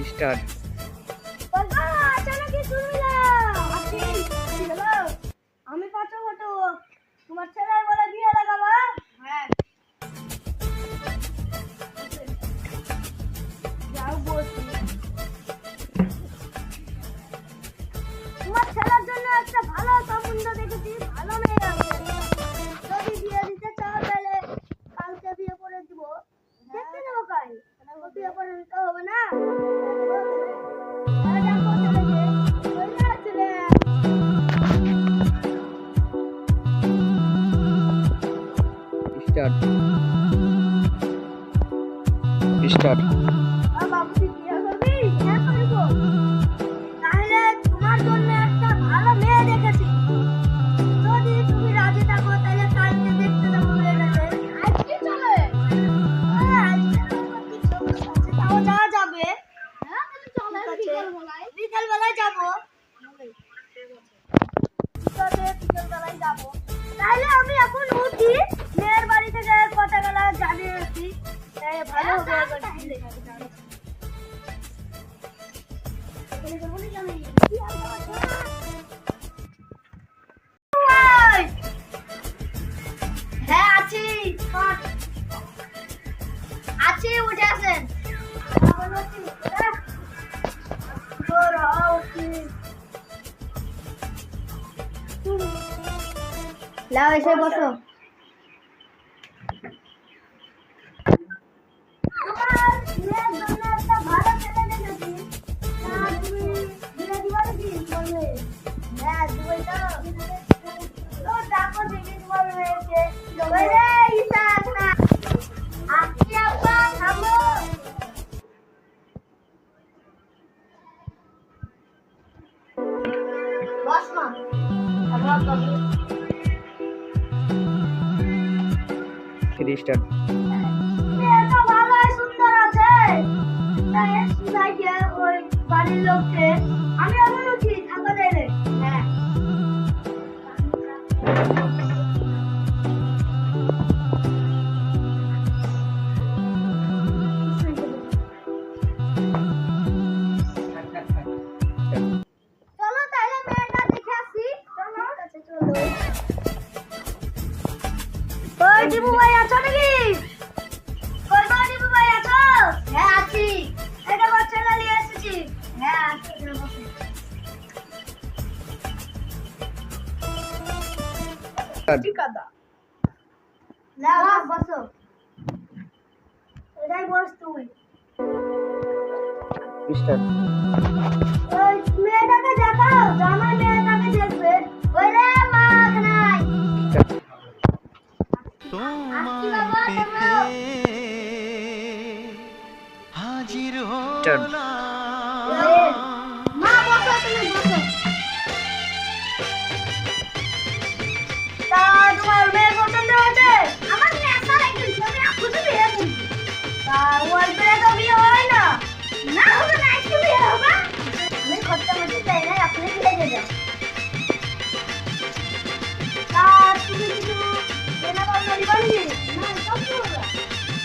Start. আমি কত কত তোমার ছেলের বলে বিয়ে লাগাবো। হ্যাঁ যাও বলছি তোমার ছেলের জন্য একটা ভালো সম্বন্ধ দেখেছি, ভালো মেয়ে আছে। যদি বিয়ে দিতে চাও তাহলে কালকে বিয়ে করে দিব। দেখতে দেবো কাল, বিয়ে করে দিতে হবে না। স্টার্ট। স্টার্ট। বাবু তুই বিয়ে করবি? হ্যাঁ করব। তাহলে তোমার জন্য একটা ভালো মেয়ে দেখেছি, যদি তুমি রাজি থাকো তাহলে কালকে দেখতে যাবো মেয়েটাকে। আজকে চলে? হ্যাঁ আজকে তাও যাওয়া যাবে। হ্যাঁ তাহলে চলে বিকেল বেলায় যাবো। বিকেল বেলায় যাবো। তাহলে আমি এখন উঠি, মেয়ের বাড়ি থেকে কথা গেলা জানিয়ে আসি। ভালো হবে। হ্যাঁ আছি আছি, উঠে আসেন। লাও এসে বসো। স্টার্ট। সুন্দর আছে ওই বাড়ির লোককে আমি আবার উঠি থাকা দেয়। হ্যাঁ চলো তাহলে মেয়েটা দেখে আসি। চলো চলো। ওই দিবু ভাই আছো নাকি? কই গো দিবু ভাই আছো? হ্যাঁ আছি। এটা বাচ্চা নিয়ে এসেছি। হ্যাঁ আছি। ঠিকাদা নাও বসো। এটাই বস তুই। স্টার্ট। ওই মেয়েটাকে দেখাও, জামাই মেয়েটাকে দেখবে। ওই রে মা নাই তোমার পেতে হাজির হলাম। মা বসো, তুমি বসো। তা তোমার মেয়ে পছন্দ হয়েছে? আমার মেয়ে আশা রাখছি, আমি খুশি বিয়ে করব। তা ওর মেয়ে তো বিয়ে হয় না। না হবে না, একটু বিয়ে হবে। আমি খরচা করতে চাই না, আপনি বিয়ে দিয়ে দাও। তা তুমি কিছু দেনা পাওনা দিবা নাকি? না সব করবো।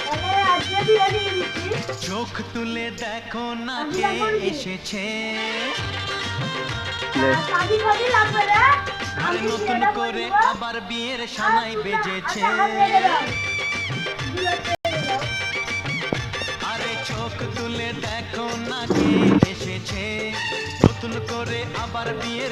তাহলে আজকে বিয়ে দিয়ে দিচ্ছি। চোখ তুলে দেখো না কে এসেছে, শাদি ফাদি লাগবে না। আর নতুন করে আবার বিয়ের সানাই বেজেছে। আরে চোখ তুলে দেখো না কে এসেছে, নতুন করে আবার বিয়ের